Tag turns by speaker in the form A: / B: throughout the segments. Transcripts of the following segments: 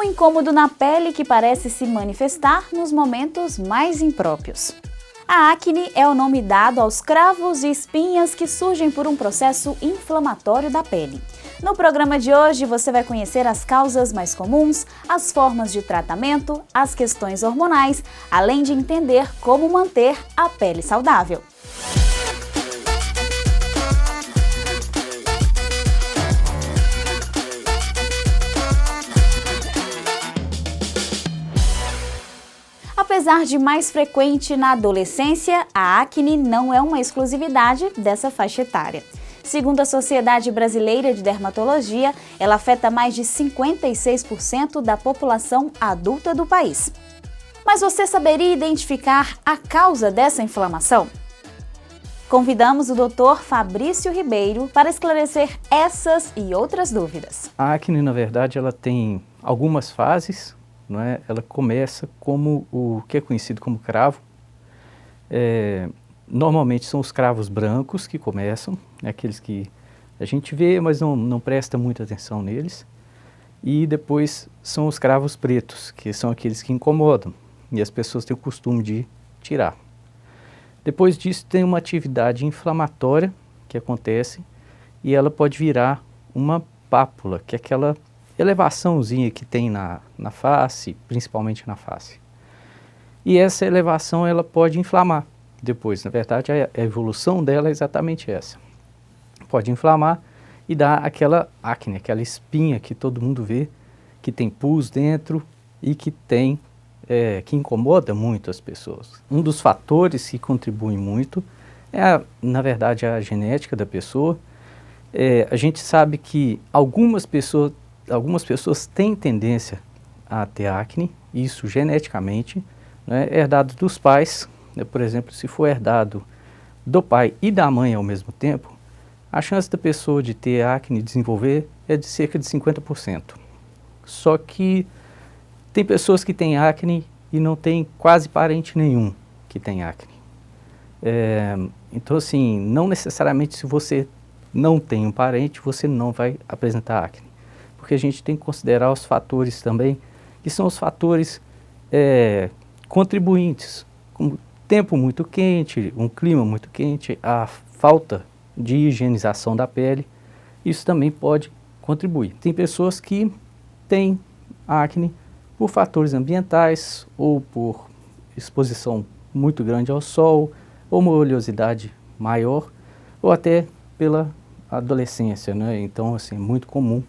A: Um incômodo na pele que parece se manifestar nos momentos mais impróprios. A acne é o nome dado aos cravos e espinhas que surgem por um processo inflamatório da pele. No programa de hoje você vai conhecer as causas mais comuns, as formas de tratamento, as questões hormonais, além de entender como manter a pele saudável. Apesar de mais frequente na adolescência, a acne não é uma exclusividade dessa faixa etária. Segundo a Sociedade Brasileira de Dermatologia, ela afeta mais de 56% da população adulta do país. Mas você saberia identificar a causa dessa inflamação? Convidamos o Dr. Fabrício Ribeiro para esclarecer essas e outras dúvidas.
B: A acne, na verdade, ela tem algumas fases. Não é? Ela começa como o que é conhecido como cravo. Normalmente são os cravos brancos que começam, aqueles que a gente vê, mas não presta muita atenção neles. E depois são os cravos pretos, que são aqueles que incomodam e as pessoas têm o costume de tirar. Depois disso tem uma atividade inflamatória que acontece e ela pode virar uma pápula, que é aquela elevaçãozinha que tem na face, principalmente na face. E essa elevação ela pode inflamar depois. Na verdade, a evolução dela é exatamente essa. Pode inflamar e dar aquela acne, aquela espinha que todo mundo vê, que tem pus dentro e que que incomoda muito as pessoas. Um dos fatores que contribuem muito na verdade, a genética da pessoa. A gente sabe que algumas pessoas têm tendência a ter acne, isso geneticamente, né, herdado dos pais. Por exemplo, se for herdado do pai e da mãe ao mesmo tempo, a chance da pessoa de ter acne e desenvolver é de cerca de 50%. Só que tem pessoas que têm acne e não tem quase parente nenhum que tem acne. Então, assim, não necessariamente se você não tem um parente, você não vai apresentar acne. Porque a gente tem que considerar os fatores também, que são os fatores contribuintes, como tempo muito quente, um clima muito quente, a falta de higienização da pele, isso também pode contribuir. Tem pessoas que têm acne por fatores ambientais, ou por exposição muito grande ao sol, ou uma oleosidade maior, ou até pela adolescência, né? Então, assim, é muito comum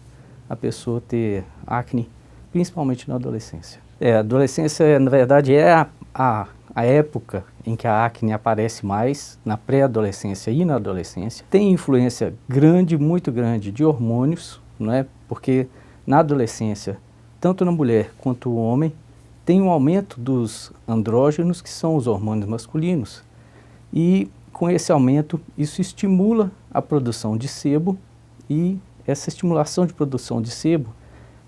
B: a pessoa ter acne, principalmente na adolescência. A adolescência, na verdade, é a época em que a acne aparece mais, na pré-adolescência e na adolescência. Tem influência grande, muito grande, de hormônios, não é? Porque na adolescência, tanto na mulher quanto no homem, tem um aumento dos andrógenos, que são os hormônios masculinos. E com esse aumento, isso estimula a produção de sebo, e essa estimulação de produção de sebo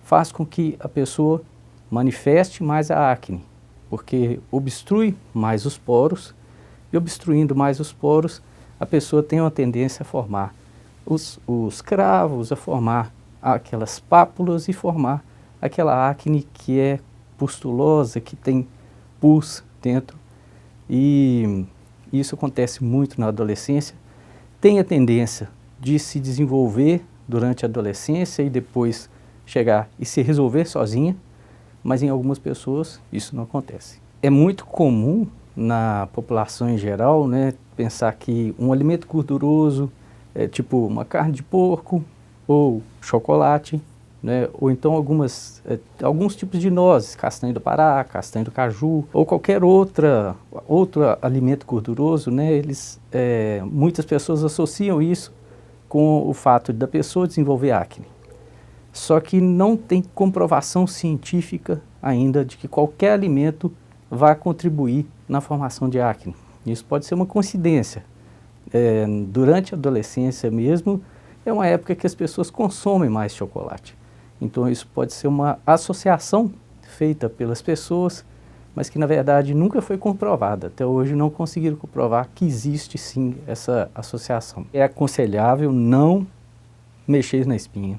B: faz com que a pessoa manifeste mais a acne, porque obstrui mais os poros, e obstruindo mais os poros, a pessoa tem uma tendência a formar os cravos, a formar aquelas pápulas e formar aquela acne que é pustulosa, que tem pus dentro, e isso acontece muito na adolescência. Tem a tendência de se desenvolver durante a adolescência e depois chegar e se resolver sozinha, mas em algumas pessoas isso não acontece. É muito comum na população em geral, né, pensar que um alimento gorduroso, tipo uma carne de porco ou chocolate, né, ou então alguns tipos de nozes, castanha do Pará, castanha do caju, ou qualquer outro alimento gorduroso, né, muitas pessoas associam isso com o fato da pessoa desenvolver acne. Só que não tem comprovação científica ainda de que qualquer alimento vai contribuir na formação de acne. Isso pode ser uma coincidência. Durante a adolescência mesmo, é uma época que as pessoas consomem mais chocolate. Então isso pode ser uma associação feita pelas pessoas, mas que na verdade nunca foi comprovada. Até hoje não conseguiram comprovar que existe sim essa associação. É aconselhável não mexer na espinha,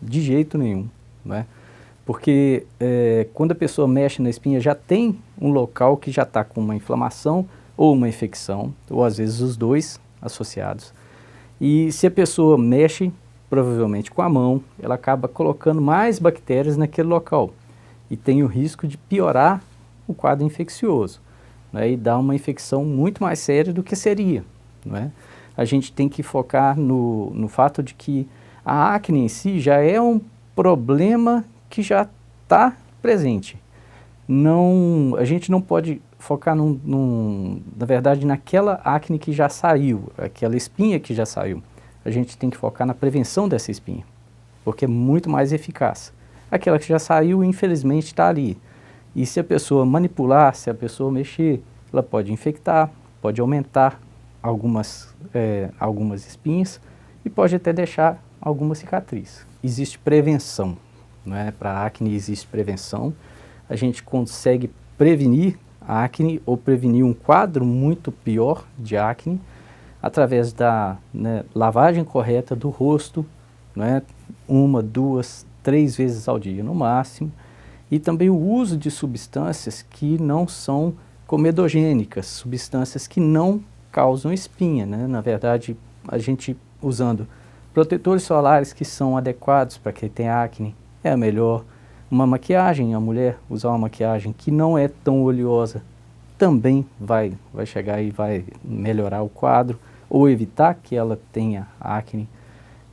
B: de jeito nenhum, né? porque quando a pessoa mexe na espinha já tem um local que já está com uma inflamação ou uma infecção, ou às vezes os dois associados. E se a pessoa mexe, provavelmente com a mão, ela acaba colocando mais bactérias naquele local e tem o risco de piorar o quadro infeccioso, né, e dar uma infecção muito mais séria do que seria. Né? A gente tem que focar no fato de que a acne em si já é um problema que já está presente. A gente não pode focar, na verdade, naquela acne que já saiu, aquela espinha que já saiu. A gente tem que focar na prevenção dessa espinha, porque é muito mais eficaz. Aquela que já saiu, infelizmente, está ali. E se a pessoa manipular, se a pessoa mexer, ela pode infectar, pode aumentar algumas espinhas e pode até deixar alguma cicatriz. Existe prevenção, né? Para a acne existe prevenção. A gente consegue prevenir a acne ou prevenir um quadro muito pior de acne através da lavagem correta do rosto, né? 1, 2, 3 vezes ao dia no máximo, e também o uso de substâncias que não são comedogênicas, substâncias que não causam espinha, né? Na verdade, a gente usando protetores solares que são adequados para quem tem acne é a melhor. Uma maquiagem, a mulher usar uma maquiagem que não é tão oleosa também vai chegar e vai melhorar o quadro ou evitar que ela tenha acne.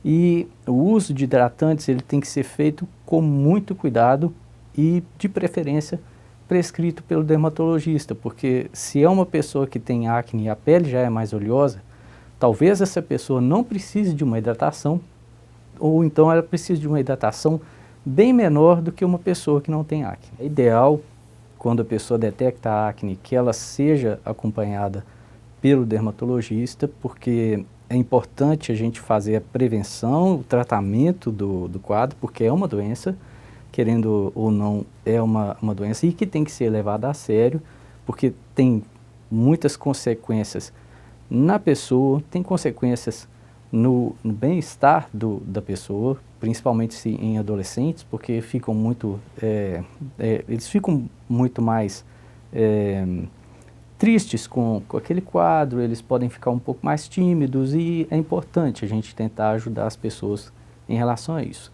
B: E o uso de hidratantes ele tem que ser feito com muito cuidado e, de preferência, prescrito pelo dermatologista, porque se é uma pessoa que tem acne e a pele já é mais oleosa, talvez essa pessoa não precise de uma hidratação, ou então ela precisa de uma hidratação bem menor do que uma pessoa que não tem acne. É ideal, quando a pessoa detecta a acne, que ela seja acompanhada pelo dermatologista, porque é importante a gente fazer a prevenção, o tratamento do quadro, porque é uma doença, querendo ou não, é uma doença e que tem que ser levada a sério, porque tem muitas consequências na pessoa, tem consequências no bem-estar da pessoa, principalmente em adolescentes, porque eles ficam muito mais tristes com aquele quadro, eles podem ficar um pouco mais tímidos e é importante a gente tentar ajudar as pessoas em relação a isso.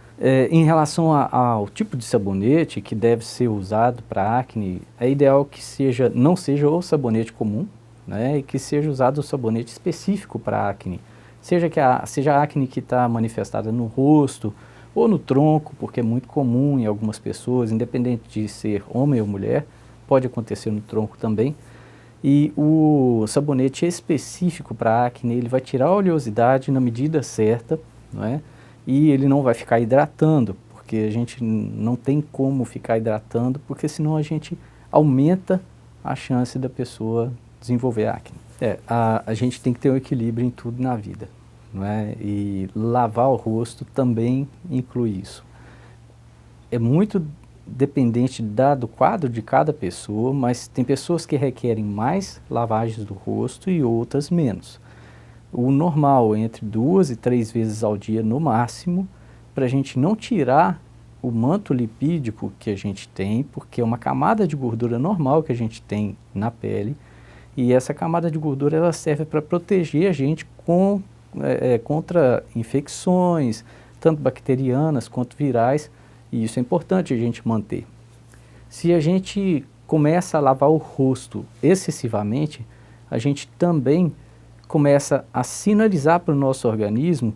B: Em relação ao tipo de sabonete que deve ser usado para acne, é ideal que não seja o sabonete comum, né, e que seja usado o sabonete específico para acne. Seja a acne que está manifestada no rosto ou no tronco, porque é muito comum em algumas pessoas, independente de ser homem ou mulher, pode acontecer no tronco também. E o sabonete específico para acne, ele vai tirar a oleosidade na medida certa, não é? E ele não vai ficar hidratando, porque a gente não tem como ficar hidratando, porque senão a gente aumenta a chance da pessoa desenvolver acne. A gente tem que ter um equilíbrio em tudo na vida, não é? E lavar o rosto também inclui isso. É muito dependente do quadro de cada pessoa, mas tem pessoas que requerem mais lavagens do rosto e outras menos. O normal é entre 2 e 3 vezes ao dia no máximo, para a gente não tirar o manto lipídico que a gente tem, porque é uma camada de gordura normal que a gente tem na pele, e essa camada de gordura ela serve para proteger a gente contra infecções, tanto bacterianas quanto virais, e isso é importante a gente manter. Se a gente começa a lavar o rosto excessivamente, a gente também começa a sinalizar para o nosso organismo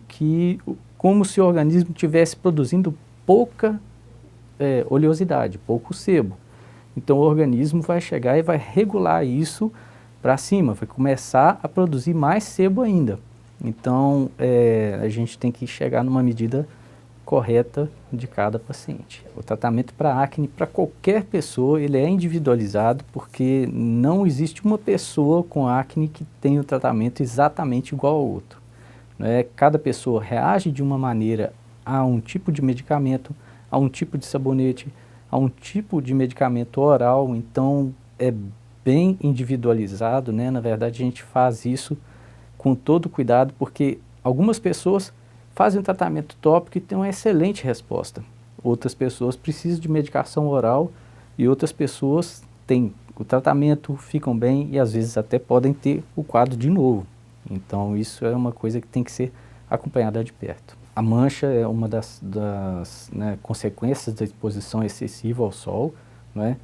B: como se o organismo estivesse produzindo pouca oleosidade, pouco sebo. Então o organismo vai chegar e vai regular isso para cima, vai começar a produzir mais sebo ainda. Então a gente tem que chegar numa medida correta de cada paciente. O tratamento para acne, para qualquer pessoa, ele é individualizado, porque não existe uma pessoa com acne que tenha o tratamento exatamente igual ao outro. Né? Cada pessoa reage de uma maneira a um tipo de medicamento, a um tipo de sabonete, a um tipo de medicamento oral, então é bem individualizado, né? Na verdade, a gente faz isso com todo cuidado, porque algumas pessoas fazem um tratamento tópico e tem uma excelente resposta. Outras pessoas precisam de medicação oral e outras pessoas têm o tratamento, ficam bem e às vezes até podem ter o quadro de novo. Então isso é uma coisa que tem que ser acompanhada de perto. A mancha é uma das né, consequências da exposição excessiva ao sol, né?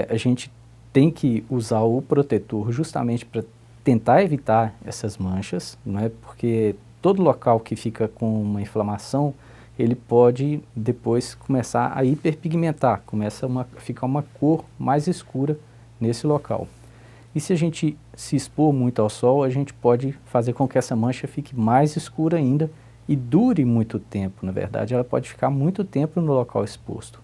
B: A gente tem que usar o protetor justamente para tentar evitar essas manchas, né? Porque todo local que fica com uma inflamação, ele pode depois começar a hiperpigmentar, começa a ficar uma cor mais escura nesse local. E se a gente se expor muito ao sol, a gente pode fazer com que essa mancha fique mais escura ainda e dure muito tempo. Na verdade, ela pode ficar muito tempo no local exposto.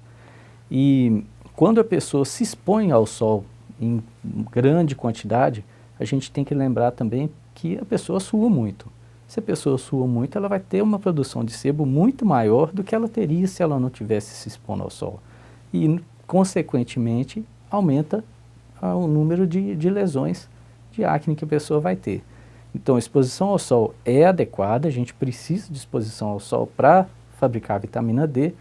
B: E quando a pessoa se expõe ao sol em grande quantidade, a gente tem que lembrar também que a pessoa sua muito. Se a pessoa sua muito, ela vai ter uma produção de sebo muito maior do que ela teria se ela não tivesse se expondo ao sol. E, consequentemente, aumenta o número de lesões de acne que a pessoa vai ter. Então, a exposição ao sol é adequada, a gente precisa de exposição ao sol para fabricar a vitamina D,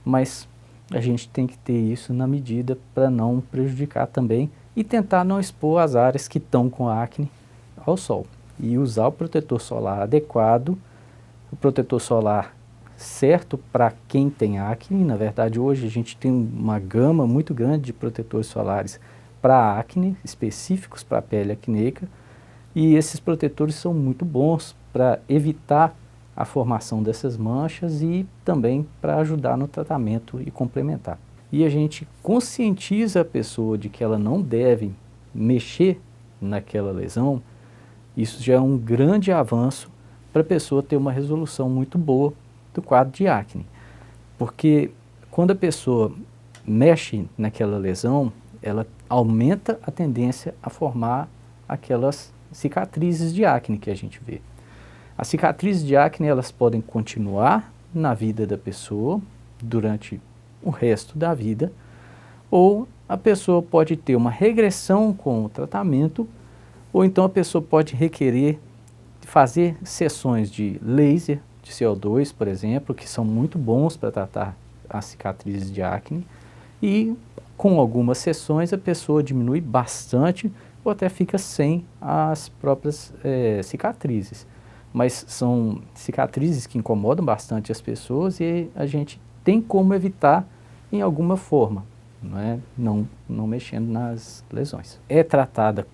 B: mas a gente tem que ter isso na medida para não prejudicar também e tentar não expor as áreas que estão com acne ao sol. E usar o protetor solar adequado, o protetor solar certo para quem tem acne. Na verdade, hoje a gente tem uma gama muito grande de protetores solares para acne, específicos para a pele acneica, e esses protetores são muito bons para evitar a formação dessas manchas e também para ajudar no tratamento e complementar. E a gente conscientiza a pessoa de que ela não deve mexer naquela lesão. Isso já é um grande avanço para a pessoa ter uma resolução muito boa do quadro de acne. Porque quando a pessoa mexe naquela lesão, ela aumenta a tendência a formar aquelas cicatrizes de acne que a gente vê. As cicatrizes de acne, elas podem continuar na vida da pessoa durante o resto da vida, ou a pessoa pode ter uma regressão com o tratamento, ou então a pessoa pode requerer fazer sessões de laser de CO2, por exemplo, que são muito bons para tratar as cicatrizes de acne, e com algumas sessões a pessoa diminui bastante ou até fica sem as próprias cicatrizes. Mas são cicatrizes que incomodam bastante as pessoas e a gente tem como evitar em alguma forma, não mexendo nas lesões. É tratada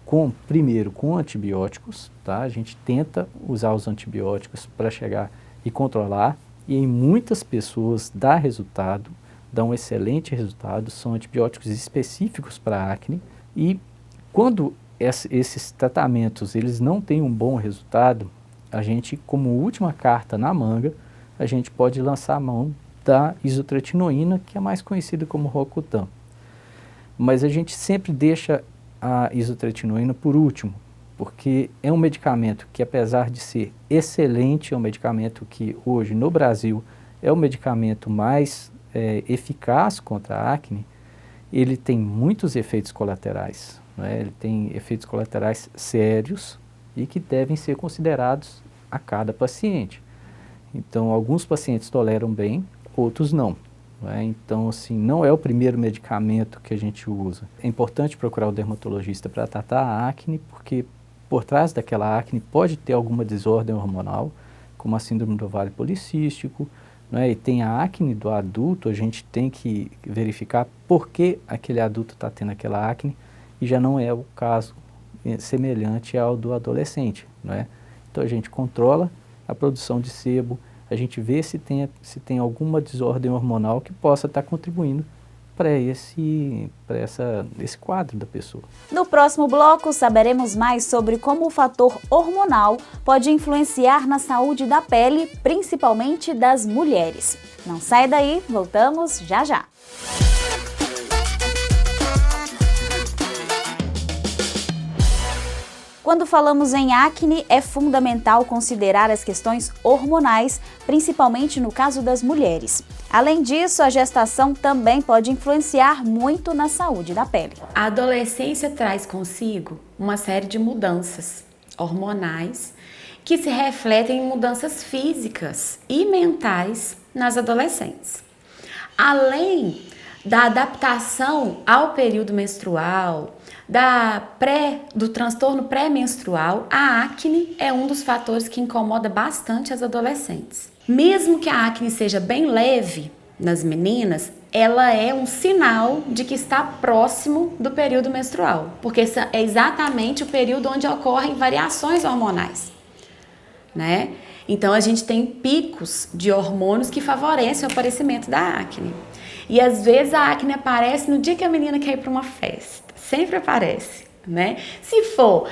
B: primeiro com antibióticos, tá? A gente tenta usar os antibióticos para chegar e controlar, e em muitas pessoas dá resultado, dá um excelente resultado, são antibióticos específicos para acne, e quando esses tratamentos eles não têm um bom resultado, a gente, como última carta na manga, a gente pode lançar a mão da isotretinoína, que é mais conhecida como Roacutan. Mas a gente sempre deixa a isotretinoína por último, porque é um medicamento que, apesar de ser excelente, é um medicamento que hoje no Brasil é o medicamento mais eficaz contra a acne. Ele tem muitos efeitos colaterais, ele tem efeitos colaterais sérios e que devem ser considerados a cada paciente. Então, alguns pacientes toleram bem, outros não. Então, assim, não é o primeiro medicamento que a gente usa. É importante procurar o dermatologista para tratar a acne, porque por trás daquela acne pode ter alguma desordem hormonal, como a síndrome do ovário policístico, e tem a acne do adulto, a gente tem que verificar por que aquele adulto está tendo aquela acne, e já não é o caso semelhante ao do adolescente, Então a gente controla a produção de sebo, a gente vê se tem alguma desordem hormonal que possa estar contribuindo para esse quadro da pessoa.
A: No próximo bloco, saberemos mais sobre como o fator hormonal pode influenciar na saúde da pele, principalmente das mulheres. Não sai daí, voltamos já já. Quando falamos em acne, é fundamental considerar as questões hormonais, principalmente no caso das mulheres. Além disso, a gestação também pode influenciar muito na saúde da pele.
C: A adolescência traz consigo uma série de mudanças hormonais que se refletem em mudanças físicas e mentais nas adolescentes. Além da adaptação ao período menstrual, do transtorno pré-menstrual, a acne é um dos fatores que incomoda bastante as adolescentes. Mesmo que a acne seja bem leve nas meninas, ela é um sinal de que está próximo do período menstrual, porque esse é exatamente o período onde ocorrem variações hormonais, né? Então a gente tem picos de hormônios que favorecem o aparecimento da acne. E às vezes a acne aparece no dia que a menina quer ir para uma festa. Sempre aparece, né? Se for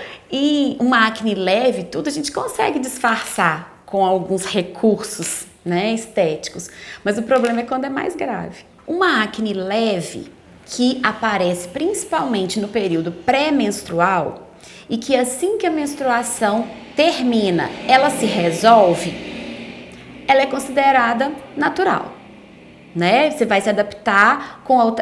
C: uma acne leve, tudo, a gente consegue disfarçar com alguns recursos, né, estéticos. Mas o problema é quando é mais grave. Uma acne leve que aparece principalmente no período pré-menstrual e que assim que a menstruação termina, ela se resolve, ela é considerada natural, né? Você vai se adaptar com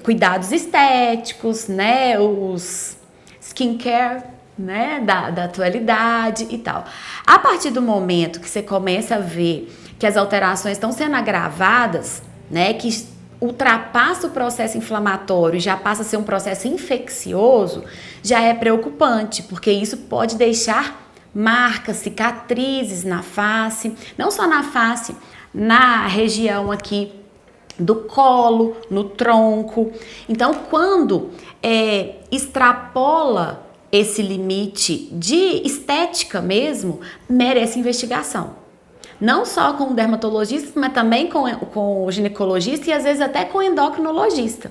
C: cuidados estéticos, né? Os skincare, né? Da atualidade e tal. A partir do momento que você começa a ver que as alterações estão sendo agravadas, né? Que ultrapassa o processo inflamatório e já passa a ser um processo infeccioso, já é preocupante, porque isso pode deixar marcas, cicatrizes na face, não só na face, na região aqui do colo, no tronco. Então, quando extrapola esse limite de estética mesmo, merece investigação. Não só com o dermatologista, mas também com o ginecologista e às vezes até com o endocrinologista.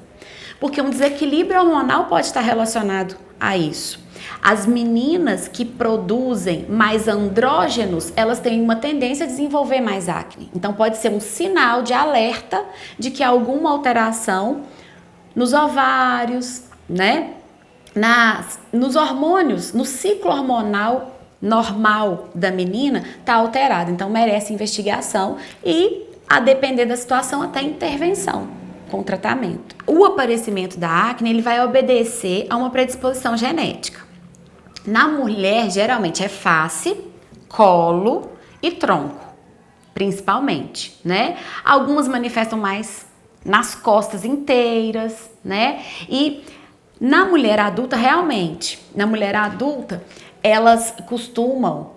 C: Porque um desequilíbrio hormonal pode estar relacionado a isso. As meninas que produzem mais andrógenos, elas têm uma tendência a desenvolver mais acne. Então pode ser um sinal de alerta de que alguma alteração nos ovários, né? Nos hormônios, no ciclo hormonal normal da menina está alterado. Então merece investigação e, a depender da situação, até intervenção com tratamento. O aparecimento da acne, ele vai obedecer a uma predisposição genética. Na mulher, geralmente é face, colo e tronco, principalmente, né? Algumas manifestam mais nas costas inteiras, né? E na mulher adulta, realmente, elas costumam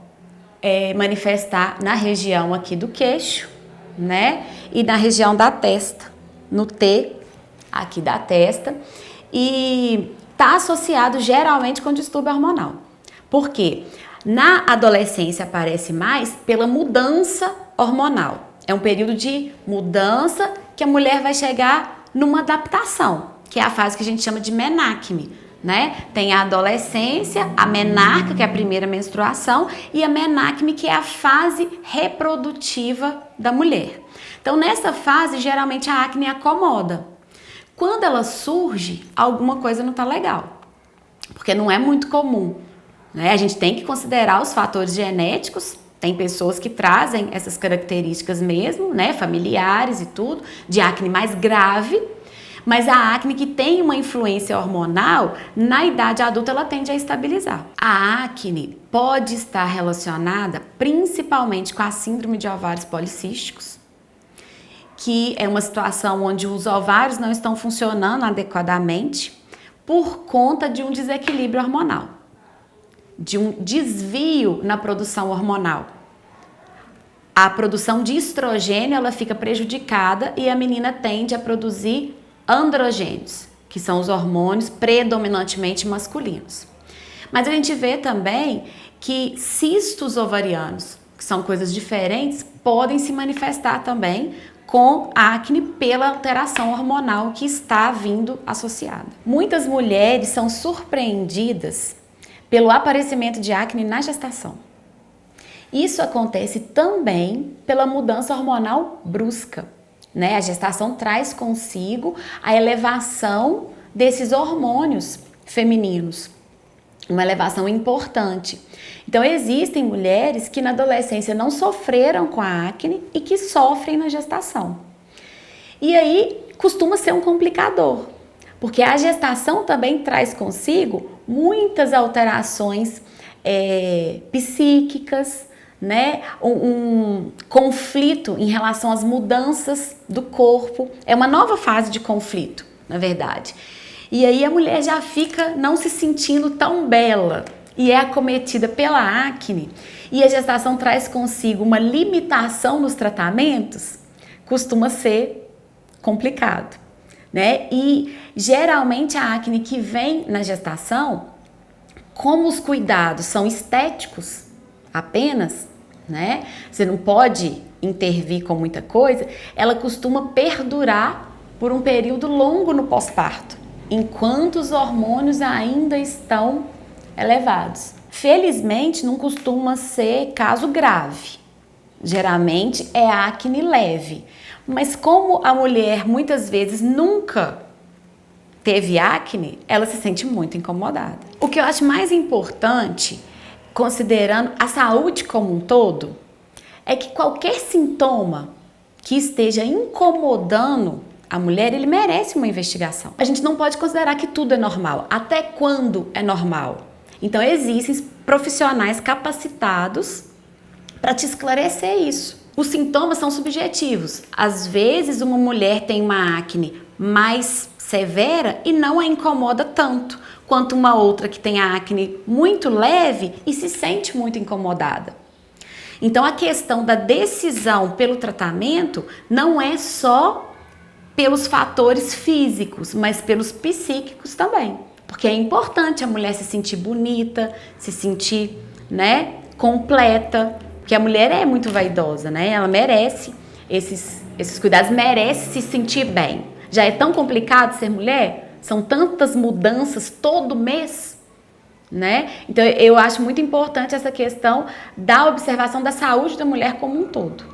C: manifestar na região aqui do queixo, né? E na região da testa, no T aqui da testa, e está associado geralmente com distúrbio hormonal. Por quê? Na adolescência aparece mais pela mudança hormonal. É um período de mudança que a mulher vai chegar numa adaptação, que é a fase que a gente chama de menacme, né? Tem a adolescência, a menarca, que é a primeira menstruação, e a menacme, que é a fase reprodutiva da mulher. Então, nessa fase, geralmente a acne acomoda. Quando ela surge, alguma coisa não está legal, porque não é muito comum, né? A gente tem que considerar os fatores genéticos. Tem pessoas que trazem essas características mesmo, né? Familiares e tudo, de acne mais grave. Mas a acne que tem uma influência hormonal, na idade adulta ela tende a estabilizar. A acne pode estar relacionada principalmente com a síndrome de ovários policísticos, que é uma situação onde os ovários não estão funcionando adequadamente por conta de um desequilíbrio hormonal, de um desvio na produção hormonal. A produção de estrogênio ela fica prejudicada e a menina tende a produzir androgênios, que são os hormônios predominantemente masculinos. Mas a gente vê também que cistos ovarianos, que são coisas diferentes, podem se manifestar também com acne pela alteração hormonal que está vindo associada. Muitas mulheres são surpreendidas pelo aparecimento de acne na gestação. Isso acontece também pela mudança hormonal brusca, né? A gestação traz consigo a elevação desses hormônios femininos, uma elevação importante. Então, existem mulheres que na adolescência não sofreram com a acne e que sofrem na gestação. E aí, costuma ser um complicador, porque a gestação também traz consigo muitas alterações psíquicas, né, um conflito em relação às mudanças do corpo. É uma nova fase de conflito, na verdade. E aí a mulher já fica não se sentindo tão bela e é acometida pela acne, e a gestação traz consigo uma limitação nos tratamentos, costuma ser complicado, né? E geralmente a acne que vem na gestação, como os cuidados são estéticos apenas, né? Você não pode intervir com muita coisa, ela costuma perdurar por um período longo no pós-parto, enquanto os hormônios ainda estão elevados. Felizmente, não costuma ser caso grave. Geralmente é acne leve. Mas como a mulher muitas vezes nunca teve acne, ela se sente muito incomodada. O que eu acho mais importante, considerando a saúde como um todo, é que qualquer sintoma que esteja incomodando a mulher, ele merece uma investigação. A gente não pode considerar que tudo é normal. Até quando é normal? Então existem profissionais capacitados para te esclarecer isso. Os sintomas são subjetivos. Às vezes uma mulher tem uma acne mais severa e não a incomoda tanto, quanto uma outra que tem a acne muito leve e se sente muito incomodada. Então a questão da decisão pelo tratamento não é só pelos fatores físicos, mas pelos psíquicos também. Porque é importante a mulher se sentir bonita, se sentir, né, completa, porque a mulher é muito vaidosa, né? Ela merece esses cuidados, merece se sentir bem. Já é tão complicado ser mulher? São tantas mudanças todo mês, né? Então eu acho muito importante essa questão da observação da saúde da mulher como um todo.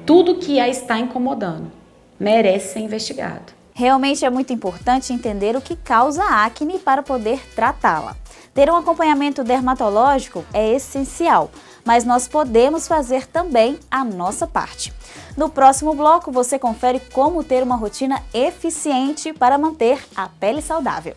C: Tudo que a está incomodando merece ser investigado.
A: Realmente é muito importante entender o que causa a acne para poder tratá-la. Ter um acompanhamento dermatológico é essencial, mas nós podemos fazer também a nossa parte. No próximo bloco, você confere como ter uma rotina eficiente para manter a pele saudável.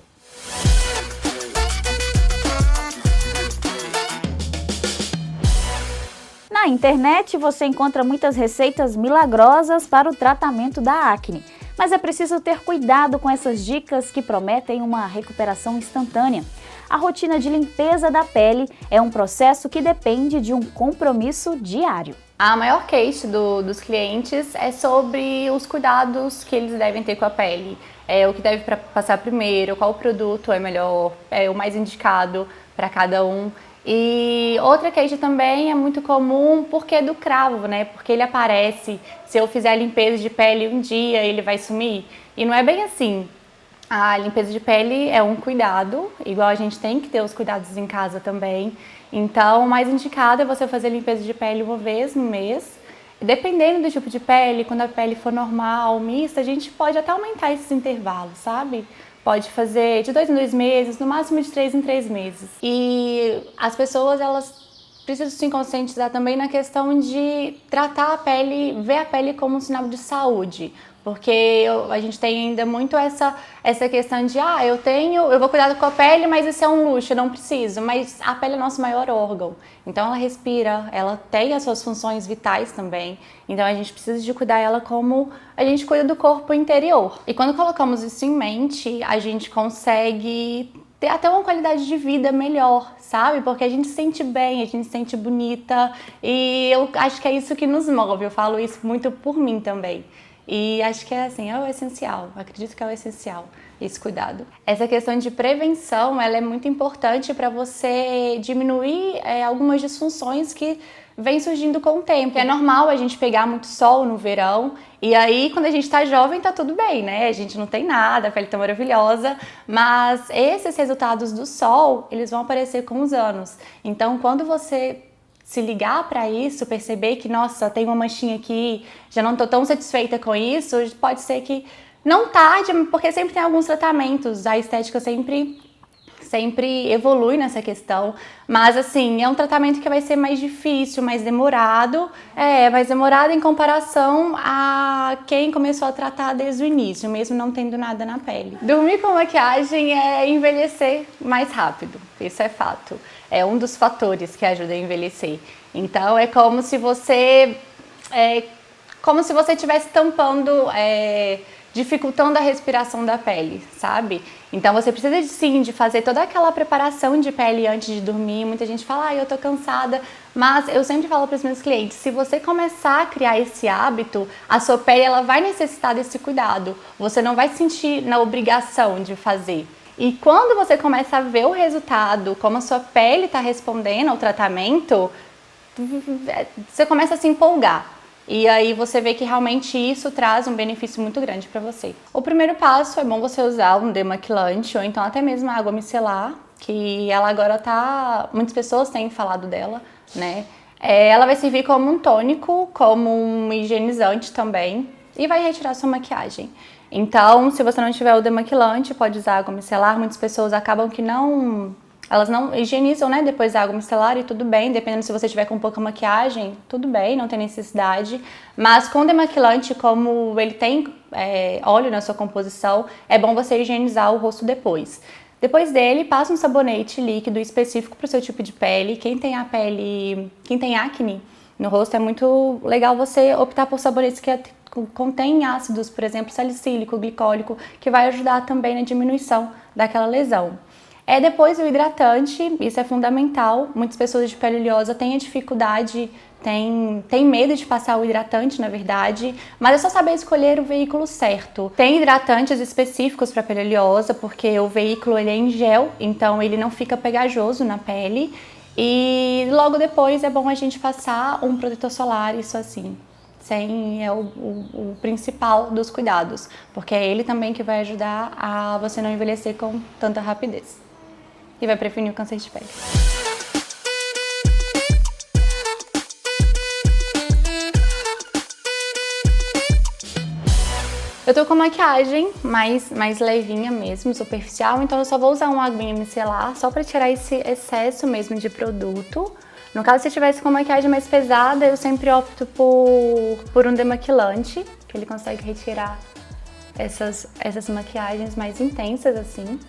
A: Na internet, você encontra muitas receitas milagrosas para o tratamento da acne. Mas é preciso ter cuidado com essas dicas que prometem uma recuperação instantânea. A rotina de limpeza da pele é um processo que depende de um compromisso diário.
D: A maior queixa dos clientes é sobre os cuidados que eles devem ter com a pele. O que deve passar primeiro, qual produto é melhor, o mais indicado para cada um. E outra queixa também é muito comum porque do cravo, né? Porque ele aparece, se eu fizer a limpeza de pele um dia, ele vai sumir. E não é bem assim. A limpeza de pele é um cuidado, igual a gente tem que ter os cuidados em casa também. Então, o mais indicado é você fazer a limpeza de pele uma vez no mês. Dependendo do tipo de pele, quando a pele for normal, mista, a gente pode até aumentar esses intervalos, sabe? Pode fazer de 2 em 2 meses, no máximo de 3 em 3 meses. E as pessoas, elas precisam se conscientizar também na questão de tratar a pele, ver a pele como um sinal de saúde. Porque a gente tem ainda muito essa questão de, eu vou cuidar com a pele, mas isso é um luxo, eu não preciso. Mas a pele é nosso maior órgão. Então ela respira, ela tem as suas funções vitais também. Então a gente precisa de cuidar ela como a gente cuida do corpo interior. E quando colocamos isso em mente, a gente consegue ter até uma qualidade de vida melhor, sabe? Porque a gente se sente bem, a gente se sente bonita. E eu acho que é isso que nos move, eu falo isso muito por mim também. E acho que é assim, é o essencial, acredito que é o essencial, esse cuidado. Essa questão de prevenção, ela é muito importante para você diminuir algumas disfunções que vêm surgindo com o tempo. É normal a gente pegar muito sol no verão, e aí quando a gente tá jovem tá tudo bem, né? A gente não tem nada, a pele tá maravilhosa, mas esses resultados do sol, eles vão aparecer com os anos. Então quando você se ligar para isso, perceber que, nossa, tem uma manchinha aqui, já não tô tão satisfeita com isso, pode ser que não tarde, porque sempre tem alguns tratamentos, a estética sempre evolui nessa questão, mas assim, é um tratamento que vai ser mais difícil, mais demorado em comparação a quem começou a tratar desde o início, mesmo não tendo nada na pele. Dormir com maquiagem é envelhecer mais rápido, isso é fato. É um dos fatores que ajuda a envelhecer. Então é como se você estivesse tampando, dificultando a respiração da pele, sabe? Então você precisa sim de fazer toda aquela preparação de pele antes de dormir. Muita gente fala, eu tô cansada, mas eu sempre falo para os meus clientes, se você começar a criar esse hábito, a sua pele ela vai necessitar desse cuidado. Você não vai se sentir na obrigação de fazer. E quando você começa a ver o resultado, como a sua pele está respondendo ao tratamento, você começa a se empolgar. E aí você vê que realmente isso traz um benefício muito grande para você. O primeiro passo é bom você usar um demaquilante ou então até mesmo a água micelar, que ela agora muitas pessoas têm falado dela, né? Ela vai servir como um tônico, como um higienizante também e vai retirar sua maquiagem. Então, se você não tiver o demaquilante, pode usar água micelar. Muitas pessoas acabam que elas não higienizam, né, depois da água micelar e tudo bem, dependendo se você tiver com pouca maquiagem, tudo bem, não tem necessidade. Mas com demaquilante, como ele tem óleo na sua composição, é bom você higienizar o rosto depois. Depois dele, passa um sabonete líquido específico para o seu tipo de pele. Quem tem acne no rosto, é muito legal você optar por sabonetes que contém ácidos, por exemplo, salicílico, glicólico, que vai ajudar também na diminuição daquela lesão. Depois o hidratante, isso é fundamental. Muitas pessoas de pele oleosa têm a dificuldade, têm medo de passar o hidratante, na verdade, mas é só saber escolher o veículo certo. Tem hidratantes específicos para pele oleosa, porque o veículo ele é em gel, então ele não fica pegajoso na pele. E logo depois é bom a gente passar um protetor solar, isso assim. É o principal dos cuidados, porque é ele também que vai ajudar a você não envelhecer com tanta rapidez. E vai prevenir o câncer de pele. Eu tô com maquiagem mais levinha mesmo, superficial, então eu só vou usar uma aguinha micelar só pra tirar esse excesso mesmo de produto. No caso, se eu tivesse com maquiagem mais pesada, eu sempre opto por um demaquilante, que ele consegue retirar essas maquiagens mais intensas assim.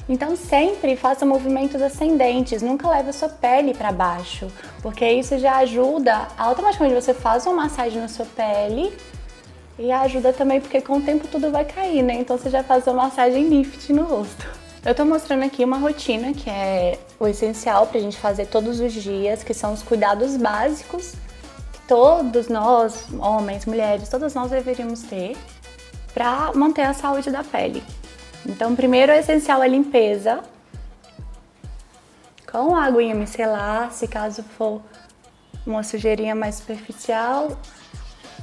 D: Então sempre faça movimentos ascendentes, nunca leve a sua pele para baixo, porque isso já ajuda, automaticamente você faz uma massagem na sua pele e ajuda também porque com o tempo tudo vai cair, né? Então você já faz uma massagem lift no rosto. Eu tô mostrando aqui uma rotina que é o essencial pra gente fazer todos os dias, que são os cuidados básicos que todos nós, homens, mulheres, todos nós deveríamos ter pra manter a saúde da pele. Então, primeiro o essencial é a limpeza, com a aguinha micelar, se caso for uma sujeirinha mais superficial,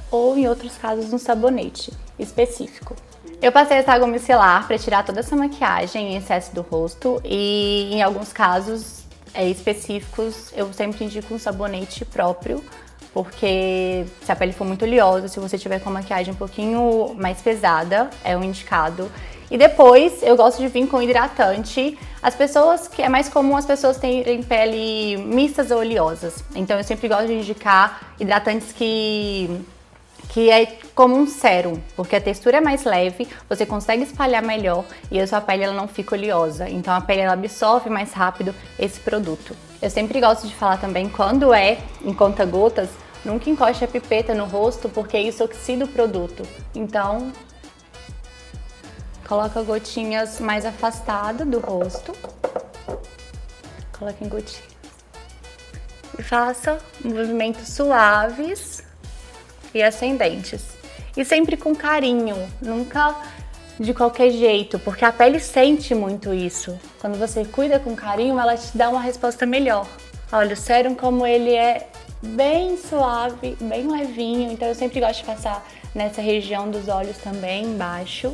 D: ou em outros casos um sabonete específico. Eu passei essa água micelar para tirar toda essa maquiagem em excesso do rosto e em alguns casos específicos eu sempre indico um sabonete próprio, porque se a pele for muito oleosa, se você tiver com a maquiagem um pouquinho mais pesada, é um indicado. E depois eu gosto de vir com hidratante. É mais comum as pessoas terem pele mistas ou oleosas. Então eu sempre gosto de indicar hidratantes que é como um sérum, porque a textura é mais leve, você consegue espalhar melhor e a sua pele ela não fica oleosa. Então a pele ela absorve mais rápido esse produto. Eu sempre gosto de falar também, quando é em conta-gotas, nunca encoste a pipeta no rosto, porque isso oxida o produto. Então, coloca gotinhas mais afastadas do rosto. Coloque em gotinhas. E faça movimentos suaves e ascendentes. E sempre com carinho, nunca de qualquer jeito, porque a pele sente muito isso. Quando você cuida com carinho, ela te dá uma resposta melhor. Olha, o sérum como ele é bem suave, bem levinho, então eu sempre gosto de passar nessa região dos olhos também, embaixo.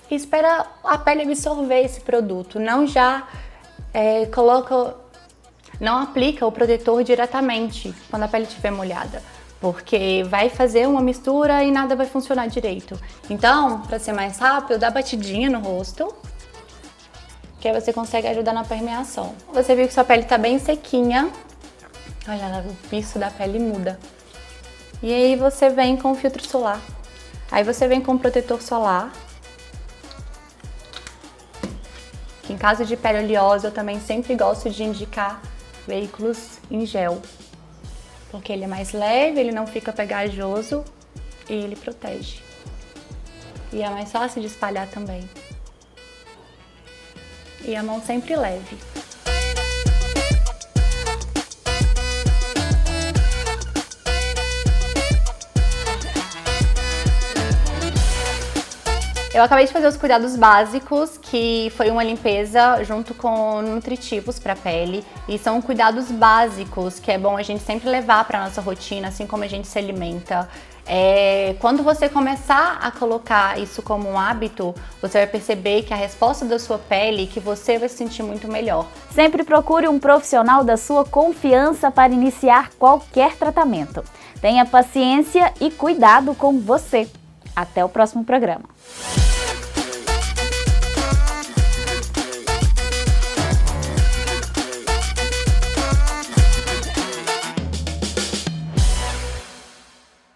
D: E espera a pele absorver esse produto, não já não aplica o protetor diretamente quando a pele estiver molhada, porque vai fazer uma mistura e nada vai funcionar direito. Então, para ser mais rápido, dá batidinha no rosto, que aí você consegue ajudar na permeação. Você viu que sua pele tá bem sequinha, olha, o piso da pele muda. E aí você vem com o filtro solar. Aí você vem com o protetor solar. que em caso de pele oleosa eu também sempre gosto de indicar veículos em gel, porque ele é mais leve, ele não fica pegajoso e ele protege. E é mais fácil de espalhar também. E a mão sempre leve. Eu acabei de fazer os cuidados básicos, que foi uma limpeza junto com nutritivos para a pele. E são cuidados básicos que é bom a gente sempre levar para a nossa rotina, assim como a gente se alimenta. Quando você começar a colocar isso como um hábito, você vai perceber que a resposta da sua pele, que você vai se sentir muito melhor.
A: Sempre procure um profissional da sua confiança para iniciar qualquer tratamento. Tenha paciência e cuidado com você. Até o próximo programa.